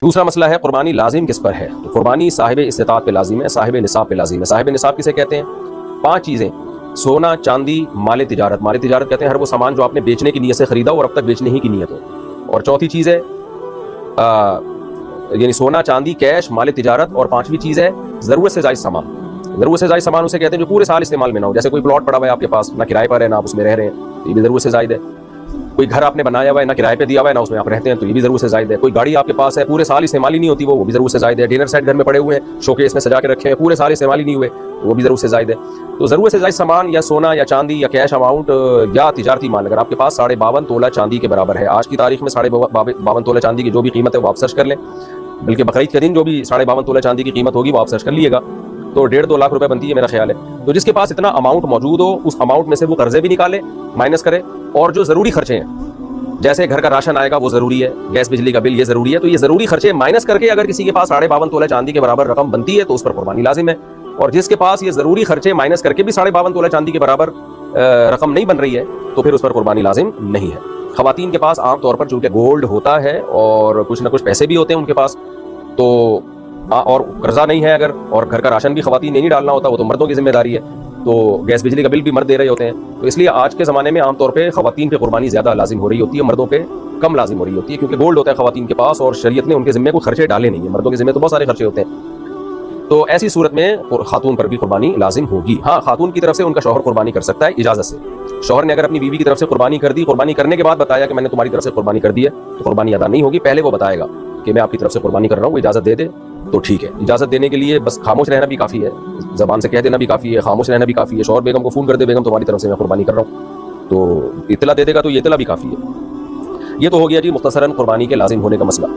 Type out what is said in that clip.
دوسرا مسئلہ ہے قربانی لازم کس پر ہے؟ تو قربانی صاحب استطاعت پہ لازم ہے، صاحب نصاب پہ لازم ہے۔ صاحب نصاب کسے کہتے ہیں؟ 5 چیزیں: سونا، چاندی، مال تجارت۔ مال تجارت کہتے ہیں ہر وہ سامان جو آپ نے بیچنے کی نیت سے خریدا اور اب تک بیچنے ہی کی نیت ہو۔ اور چوتھی چیز ہے یعنی سونا، چاندی، کیش، مال تجارت، اور 5ویں چیز ہے ضرورت سے زائد سامان۔ ضرورت سے زائد سامان اسے کہتے ہیں جو پورے سال استعمال میں نہ ہو، جیسے کوئی پلاٹ پڑا ہوا ہے آپ کے پاس، نہ کرائے پر ہے نہ آپ اس میں رہ رہے ہیں، تو یہ بھی ضرورت سے زائد ہے۔ کوئی گھر آپ نے بنایا ہوا ہے، نہ کرائے پہ دیا ہوا ہے نہ اس میں آپ رہتے ہیں، تو یہ بھی ضرورت سے زائد ہے۔ کوئی گاڑی آپ کے پاس ہے، پورے سال استعمال ہی نہیں ہوتی وہ بھی ضرورت سے زائد ہے۔ ڈنر سیٹ گھر میں پڑے ہوئے ہیں، شوکیس میں سجا کے رکھے ہیں، پورے سال استعمال ہی نہیں ہوئے، وہ بھی ضرورت سے زائد ہے۔ تو ضرورت سے زائد سامان یا سونا یا چاندی یا کیش اماؤنٹ یا تجارتی مال اگر آپ کے پاس 52.5 تولہ چاندی کے برابر ہے، آج کی تاریخ میں 52.5 تولہ چاندی کی جو بھی قیمت ہے وہ آپ سرچ کر لیں، بلکہ بقرعید کے دن جو بھی 52.5 تولہ چاندی کی قیمت ہوگی وہ آپ سرچ کر لیے گا، تو 1.5-2 لاکھ روپے بنتی ہے میرا خیال ہے۔ تو جس کے پاس اتنا اماؤنٹ موجود ہو، اس اماؤنٹ میں سے وہ قرضے بھی نکالے، مائنس کرے، اور جو ضروری خرچے ہیں جیسے گھر کا راشن آئے گا وہ ضروری ہے، گیس بجلی کا بل یہ ضروری ہے، تو یہ ضروری خرچے مائنس کر کے اگر کسی کے پاس 52.5 تولہ چاندی کے برابر رقم بنتی ہے تو اس پر قربانی لازم ہے۔ اور جس کے پاس یہ ضروری خرچے مائنس کر کے بھی 52.5 تولہ چاندی کے برابر رقم نہیں بن رہی ہے تو پھر اس پر قربانی لازم نہیں ہے۔ خواتین کے پاس عام طور پر چونکہ گولڈ ہوتا ہے اور کچھ نہ کچھ پیسے بھی ہوتے ہیں ان کے پاس، تو اور قرضہ نہیں ہے اگر، اور گھر کا راشن بھی خواتین نے نہیں ڈالنا ہوتا، وہ تو مردوں کی ذمہ داری ہے، تو گیس بجلی کا بل بھی مرد دے رہے ہوتے ہیں، تو اس لیے آج کے زمانے میں عام طور پہ خواتین پہ قربانی زیادہ لازم ہو رہی ہوتی ہے، مردوں پہ کم لازم ہو رہی ہوتی ہے، کیونکہ گولڈ ہوتا ہے خواتین کے پاس اور شریعت نے ان کے ذمہ کوئی خرچے ڈالے نہیں ہیں، مردوں کے ذمہ تو بہت سارے خرچے ہوتے ہیں۔ تو ایسی صورت میں خاتون پر بھی قربانی لازم ہوگی۔ ہاں، خاتون کی طرف سے ان کا شوہر قربانی کر سکتا ہے اجازت سے۔ شوہر نے اگر اپنی بیوی کی طرف سے قربانی کر دی، قربانی کرنے کے بعد بتایا کہ میں نے تمہاری طرف سے قربانی کر دی ہے، تو قربانی ادا نہیں ہوگی، پہلے وہ بتائے گا کہ میں آپ کی طرف سے قربانی کر رہا ہوں، وہ اجازت دے دے تو ٹھیک ہے۔ اجازت دینے کے لیے بس خاموش رہنا بھی کافی ہے، زبان سے کہہ دینا بھی کافی ہے، خاموش رہنا بھی کافی ہے۔ شوہر بیگم کو فون کر دے، بیگم تمہاری طرف سے میں قربانی کر رہا ہوں، تو اطلاع دے دے گا تو یہ اطلاع بھی کافی ہے۔ یہ تو ہو گیا جی مختصراً قربانی کے لازم ہونے کا مسئلہ۔